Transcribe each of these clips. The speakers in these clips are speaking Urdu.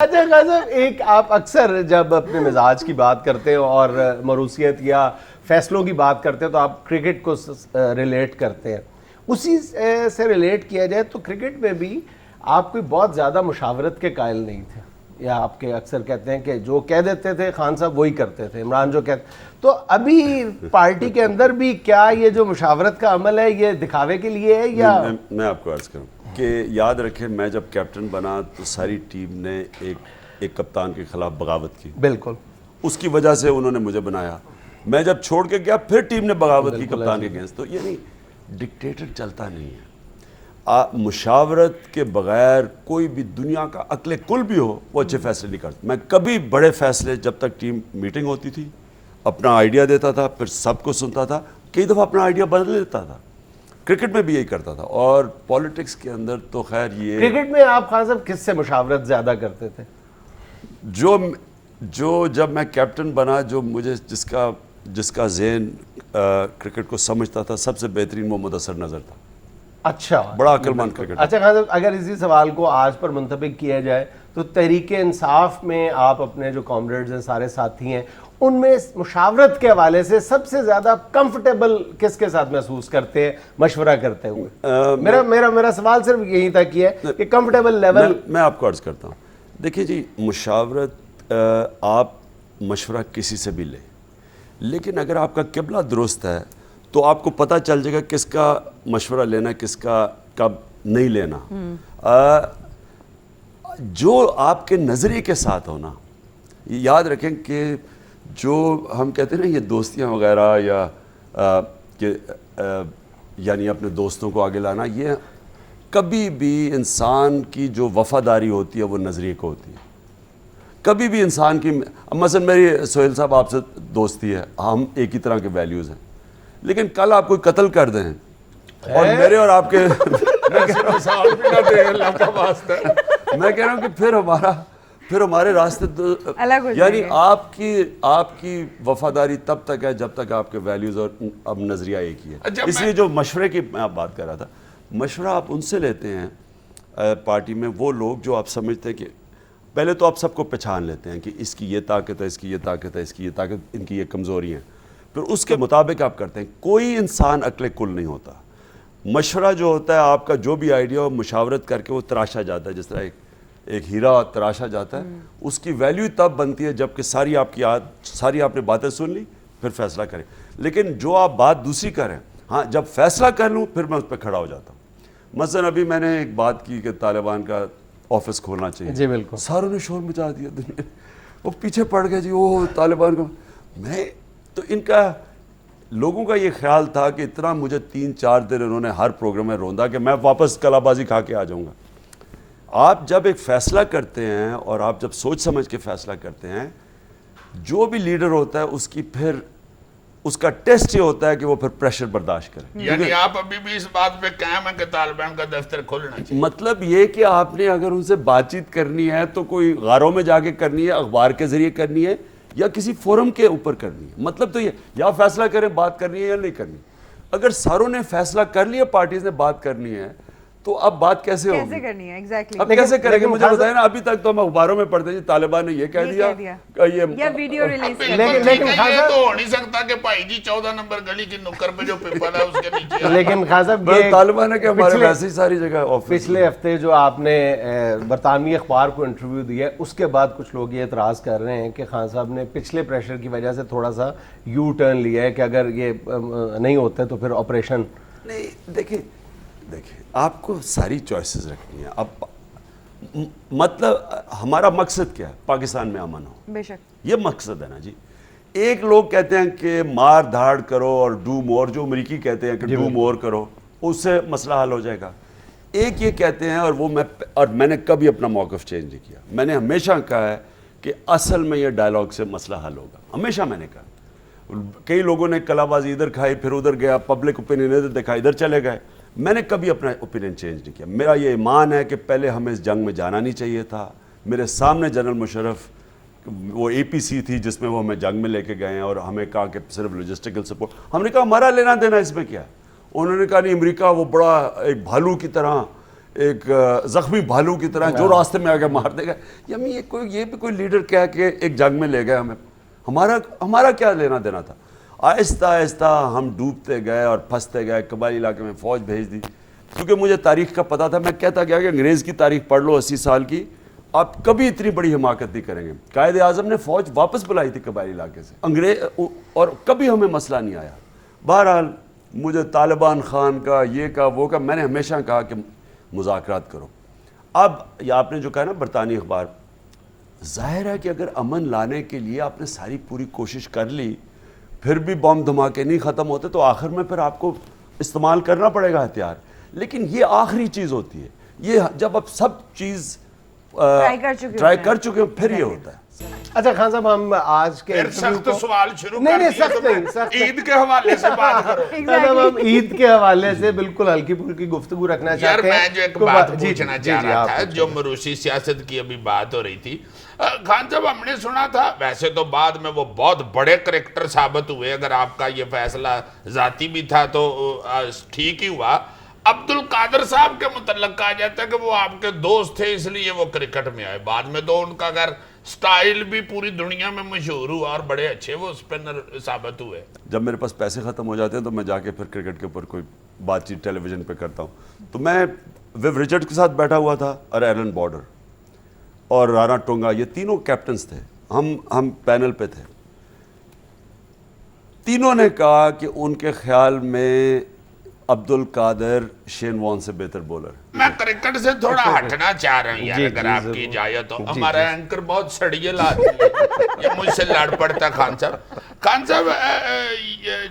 اچھا غازب، ایک آپ اکثر جب اپنے مزاج کی بات کرتے ہو اور موروثیت یا فیصلوں کی بات کرتے ہو تو آپ کرکٹ کو ریلیٹ کرتے ہیں. اسی سے ریلیٹ کیا جائے تو کرکٹ میں بھی آپ کوئی بہت زیادہ مشاورت کے قائل نہیں تھے، یا آپ کے اکثر کہتے ہیں کہ جو کہہ دیتے تھے خان صاحب وہی کرتے تھے، عمران جو کہتے. تو ابھی پارٹی کے اندر بھی کیا یہ جو مشاورت کا عمل ہے یہ دکھاوے کے لیے ہے یا؟ میں آپ کو عرض کروں کہ یاد رکھیں میں جب کیپٹن بنا تو ساری ٹیم نے ایک کپتان کے خلاف بغاوت کی. بالکل. اس کی وجہ سے انہوں نے مجھے بنایا. میں جب چھوڑ کے گیا پھر ٹیم نے بغاوت کی کپتان کے اگینسٹ. تو یعنی ڈکٹیٹر چلتا نہیں ہے. مشاورت کے بغیر کوئی بھی دنیا کا عقل کل بھی ہو وہ اچھے فیصلے نہیں کرتا. میں کبھی بڑے فیصلے جب تک ٹیم میٹنگ ہوتی تھی اپنا آئیڈیا دیتا تھا، پھر سب کو سنتا تھا، کئی دفعہ اپنا آئیڈیا بدل لیتا تھا. کرکٹ میں بھی یہی کرتا تھا. اور پولیٹکس کے اندر تو خیر یہ کرکٹ میں آپ خان صاحب کس سے مشاورت زیادہ کرتے تھے؟ جو جب میں کیپٹن بنا جو مجھے جس کا ذہن کرکٹ کو سمجھتا تھا سب سے بہترین وہ مدثر نظر تھا. اچھا، بڑا عقل مند کرکٹ. اچھا خان صاحب، اگر اسی سوال کو آج پر منطبق کیا جائے تو تحریک انصاف میں آپ اپنے جو کامریڈز ہیں، سارے ساتھی ہیں، ان میں مشاورت کے حوالے سے سب سے زیادہ کمفرٹیبل کس کے ساتھ محسوس کرتے ہیں مشورہ کرتے ہوئے؟ میرا سوال صرف یہی تک یہ ہے کہ کمفرٹیبل لیول. میں آپ کو عرض کرتا ہوں، دیکھیے جی، مشاورت آپ مشورہ کسی سے بھی لیں، لیکن اگر آپ کا قبلہ درست ہے تو آپ کو پتہ چل جائے گا کس کا مشورہ لینا کس کا کب نہیں لینا. جو آپ کے نظریے کے ساتھ ہونا. یاد رکھیں کہ جو ہم کہتے ہیں نا یہ دوستیاں وغیرہ یا کہ یعنی اپنے دوستوں کو آگے لانا، یہ کبھی بھی انسان کی جو وفاداری ہوتی ہے وہ نظریے کو ہوتی ہے. کبھی بھی انسان کی مثلا میری سہیل صاحب آپ سے دوستی ہے، ہم ایک ہی طرح کے ویلیوز ہیں، لیکن کل آپ کوئی قتل کر دیں اور میرے اور آپ کے میں کہہ رہا ہوں کہ پھر ہمارے راستے یعنی آپ کی وفاداری تب تک ہے جب تک آپ کے ویلیوز اور اب نظریہ ایک ہی ہے. اس لیے جو مشورے کی میں آپ بات کر رہا تھا، مشورہ آپ ان سے لیتے ہیں پارٹی میں وہ لوگ جو آپ سمجھتے ہیں کہ پہلے تو آپ سب کو پہچان لیتے ہیں کہ اس کی یہ طاقت ہے، اس کی یہ طاقت ہے، اس کی یہ طاقت، ان کی یہ کمزوری ہیں، پھر اس کے مطابق آپ کرتے ہیں. کوئی انسان عقل کل نہیں ہوتا. مشورہ جو ہوتا ہے آپ کا جو بھی آئیڈیا ہو مشاورت کر کے وہ تراشا جاتا ہے، جس طرح ایک ہیرا تراشا جاتا ہے. اس کی ویلیو تب بنتی ہے جب کہ ساری آپ نے باتیں سن لی پھر فیصلہ کریں. لیکن جو آپ بات دوسری کریں، ہاں جب فیصلہ کر لوں پھر میں اس پہ کھڑا ہو جاتا ہوں. مثلا ابھی میں نے ایک بات کی کہ طالبان کا آفس کھولنا چاہیے. جی بالکل. ساروں نے شور مچا دیا، دنیا وہ پیچھے پڑ گئے جی وہ طالبان کا. میں تو ان کا لوگوں کا یہ خیال تھا کہ اتنا مجھے 3-4 دن انہوں نے ہر پروگرام میں روندا کہ میں واپس کلا بازی کھا کے آ جاؤں گا. آپ جب ایک فیصلہ کرتے ہیں اور آپ جب سوچ سمجھ کے فیصلہ کرتے ہیں، جو بھی لیڈر ہوتا ہے اس کی پھر اس کا ٹیسٹ یہ ہوتا ہے کہ وہ پھر پریشر برداشت کرے. یعنی آپ ابھی بھی اس بات پہ قائم ہیں کہ طالبان کا دفتر کھولنا چاہیے؟ مطلب یہ کہ آپ نے اگر ان سے بات چیت کرنی ہے تو کوئی غاروں میں جا کے کرنی ہے، اخبار کے ذریعے کرنی ہے یا کسی فورم کے اوپر کرنی ہے. مطلب تو یہ یا فیصلہ کریں بات کرنی ہے یا نہیں کرنی. اگر ساروں نے فیصلہ کر لیا، پارٹیز نے بات کرنی ہے، تو اب بات کیسے ہوگی؟ کیسے کرنی ہے ایگزیکٹلی؟ اب کیسے کریں گے مجھے بتائیں نا. ابھی تک تو ہم اخباروں میں پڑھتے ہیں طالبان نے یہ کہہ دیا یا ویڈیو ریلیز کر. لیکن یہ تو ہو نہیں سکتا کہ بھائی جی 14 نمبر گلی کی نکر پہ جو پیپل ہے اس کے نیچے. لیکن خان صاحب طالبان ہے کہ ہمارے ویسے ہی ساری جگہ پچھلے ہفتے جو آپ نے برطانوی اخبار کو انٹرویو دیا اس کے بعد کچھ لوگ یہ اعتراض کر رہے ہیں کہ خان صاحب نے پچھلے پریشر کی وجہ سے تھوڑا سا یو ٹرن لیا ہے کہ اگر یہ نہیں ہوتے تو پھر آپریشن نہیں. دیکھیں آپ کو ساری چوائسز رکھنی ہیں. اب مطلب ہمارا مقصد کیا ہے؟ پاکستان میں امن ہو. بے شک یہ مقصد ہے نا جی. ایک لوگ کہتے ہیں کہ مار دھاڑ کرو اور ڈو مور، جو امریکی کہتے ہیں کہ ڈو مور کرو، اس سے مسئلہ حل ہو جائے گا. ایک یہ کہتے ہیں اور میں نے کبھی اپنا موقف چینج نہیں کیا. میں نے ہمیشہ کہا ہے کہ اصل میں یہ ڈائلاگ سے مسئلہ حل ہوگا. ہمیشہ میں نے کہا. کئی لوگوں نے کلا بازی ادھر کھائی، پھر ادھر گیا، پبلک اوپینین ادھر دکھا، ادھر چلے گئے. میں نے کبھی اپنا اوپینین چینج نہیں کیا. میرا یہ ایمان ہے کہ پہلے ہمیں اس جنگ میں جانا نہیں چاہیے تھا. میرے سامنے جنرل مشرف وہ اے پی سی تھی جس میں وہ ہمیں جنگ میں لے کے گئے ہیں اور ہمیں کہا کہ صرف لاجسٹیکل سپورٹ. ہم نے کہا ہمارا لینا دینا اس میں کیا. انہوں نے کہا نہیں، امریکہ وہ بڑا ایک بھالو کی طرح ایک زخمی بھالو کی طرح جو راستے میں آ کے مار دے گا. یہ بھی کوئی لیڈر کیا کہ ایک جنگ میں لے گئے ہمیں, ہمارا کیا لینا دینا تھا. آہستہ آہستہ ہم ڈوبتے گئے اور پھنستے گئے. قبائلی علاقے میں فوج بھیج دی, کیونکہ مجھے تاریخ کا پتہ تھا. میں کہتا گیا کہ انگریز کی تاریخ پڑھ لو 80 سال کی, آپ کبھی اتنی بڑی حماقت نہیں کریں گے. قائد اعظم نے فوج واپس بلائی تھی قبائلی علاقے سے انگریز, اور کبھی ہمیں مسئلہ نہیں آیا. بہرحال مجھے طالبان خان کا یہ کا وہ کا, میں نے ہمیشہ کہا کہ مذاکرات کرو. اب یہ آپ نے جو کہا نا برطانوی اخبار, ظاہر ہے کہ اگر امن لانے کے لیے آپ نے ساری پوری کوشش کر لی, پھر بھی بم دھماکے نہیں ختم ہوتے, تو آخر میں پھر آپ کو استعمال کرنا پڑے گا ہتھیار. لیکن یہ آخری چیز ہوتی ہے, یہ جب آپ سب چیز ٹرائی کر چکے ہیں پھر یہ ہوتا ہے. اچھا خان صاحب, ہم آج کے سخت سوال شروع نہیں سخت عید کے حوالے سے بات کرو. ہم عید کے حوالے سے بالکل ہلکی پھلکی گفتگو رکھنا چاہتے ہیں. میں جو ایک بات پوچھنا چاہ رہا تھا, جو مروسی سیاست کی ابھی بات ہو رہی تھی, خان صاحب ہم نے سنا تھا, ویسے تو بعد میں وہ بہت بڑے کریکٹر ثابت ہوئے, اگر آپ کا یہ فیصلہ ذاتی بھی تھا تو ٹھیک ہی ہوا. عبد القادر صاحب کے متعلق کہا جاتا ہے کہ وہ آپ کے دوست تھے اس لیے وہ کرکٹ میں آئے. بعد میں تو ان کا اگر سٹائل بھی پوری دنیا میں مشہور ہوا اور بڑے اچھے وہ اسپنر ثابت ہوئے. جب میرے پاس پیسے ختم ہو جاتے ہیں تو میں جا کے پھر کرکٹ کے اوپر کوئی بات چیت ٹیلی ویژن پہ کرتا ہوں. تو میں ویو رچرڈ کے ساتھ بیٹھا ہوا تھا, اور ایلن بارڈر اور رانا ٹونگا, یہ تینوں کیپٹنز تھے. ہم پینل پہ تھے. تینوں نے کہا کہ ان کے خیال میں عبد القادر شین وان سے بہتر بولر. میں کرکٹ سے تھوڑا ہٹنا چاہ رہا ہوں یار, اگر آپ کی اجازت ہو. ہمارا اینکر بہت سڑیل آدمی ہے, یہ مجھ سے لڑ پڑتا. خان صاحب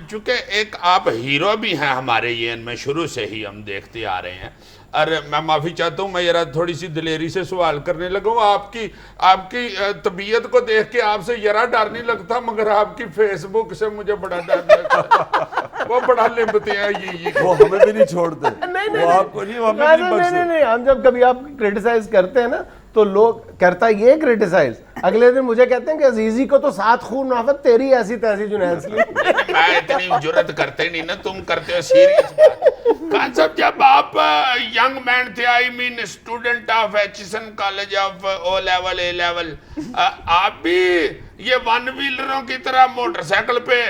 چونکہ ایک آپ ہیرو بھی ہیں ہمارے یہ ان میں شروع سے ہی ہم دیکھتے آ رہے ہیں. اور میں معافی چاہتا ہوں, میں ذرا تھوڑی سی دلیری سے سوال کرنے لگا ہوں. آپ کی طبیعت کو دیکھ کے آپ سے ذرا ڈر نہیں لگتا, مگر آپ کی فیس بک سے مجھے بڑا ڈر لگتا. وہ بڑا لمبتے ہیں, وہ ہمیں بھی نہیں چھوڑتے. وہ آپ کو نہیں, ہمیں نہیں بخشتے. نہیں, ہم جب کبھی آپ کرٹیسائز کرتے ہیں نا تو لوگ کرتا یہ کرٹیسائز, اگلے دن مجھے کہتے ہیں کہ عزیزی کو تو 7 خون نافت, تیری ایسی تیسی جنید سے. میں اتنی جرت کرتے نہیں نا, تم کرتے ہو سیریس بات. خان صاحب جب آپ ینگ مین تھے, I mean student of Aitchison College of O level A level, آپ بھی یہ 1 ویلروں کی طرح موٹر سائیکل پہ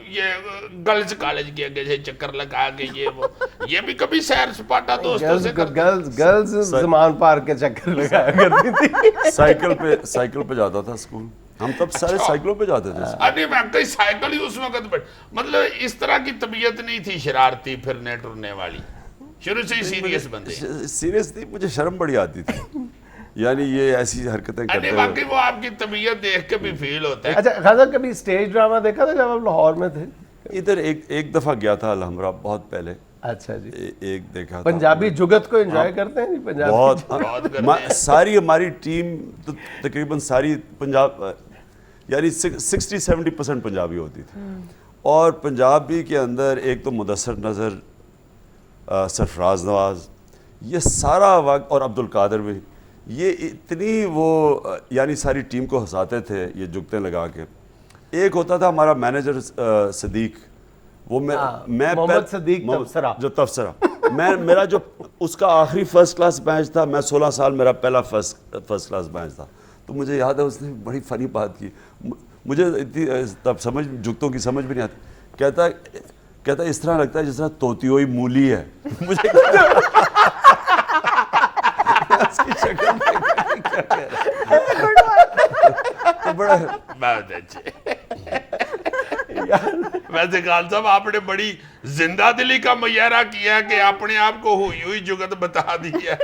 یہ گرلز کالج کے آگے سے چکر لگا کے یہ بھی کبھی سیر سپاٹا دوستوں سے کرتے؟ گرلز زمان پارک کے چکر لگایا کرتی تھی. سائیکل پہ جاتا تھا اسکول, ہم تب سارے سائیکلوں پہ جاتے تھے. ارے میں کئی سائیکل ہی اس وقت بیٹھ, مطلب اس طرح کی طبیعت نہیں تھی شرارتی پھرنے ٹرنے والی, شروع سے ہی سیریس بندے. سیریس تھی, مجھے شرم بڑی آتی تھی, یعنی یہ ایسی حرکتیں کرتے ہیں. واقعی وہ آپ کی طبیعت دیکھ کے بھی فیل ہوتا ہے. اچھا خان کبھی اسٹیج ڈرامہ دیکھا تھا جب آپ لاہور میں تھے؟ ادھر ایک دفعہ گیا تھا الحمرا, بہت پہلے. اچھا جی, ایک دیکھا. پنجابی جگت کو انجوائے کرتے ہیں پنجابی بہت. ساری ہماری ٹیم تقریباً ساری پنجاب, یعنی 60-70% پنجابی ہوتی تھی. اور پنجابی کے اندر ایک تو مدثر نظر, سرفراز نواز, یہ سارا وقت, اور عبد القادر بھی, یہ اتنی وہ یعنی ساری ٹیم کو ہنساتے تھے یہ جگتیں لگا کے. ایک ہوتا تھا ہمارا مینیجر صدیق, وہ میں محمد صدیق تفسرہ, جو تفسرہ, میرا جو اس کا آخری فرسٹ کلاس میچ تھا, میں 16 سال میرا پہلا فرسٹ کلاس میچ تھا. تو مجھے یاد ہے اس نے بڑی فنی بات کی, مجھے تب سمجھ جگتوں کی سمجھ بھی نہیں آتی. کہتا اس طرح لگتا ہے جس طرح طوطی ہوئی مولی ہے. مجھے بہت اچھے. ویسے خان صاحب آپ نے بڑی زندہ دلی کا مظاہرہ کیا کہ اپنے آپ کو ہوئی جگت بتا دی ہے.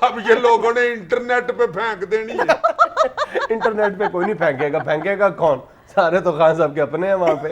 اب یہ لوگوں نے انٹرنیٹ پہ پھینک دینی ہے. انٹرنیٹ پہ کوئی نہیں پھینکے گا, پھینکے گا کون؟ سارے تو خان صاحب کے اپنے ہیں وہاں پہ.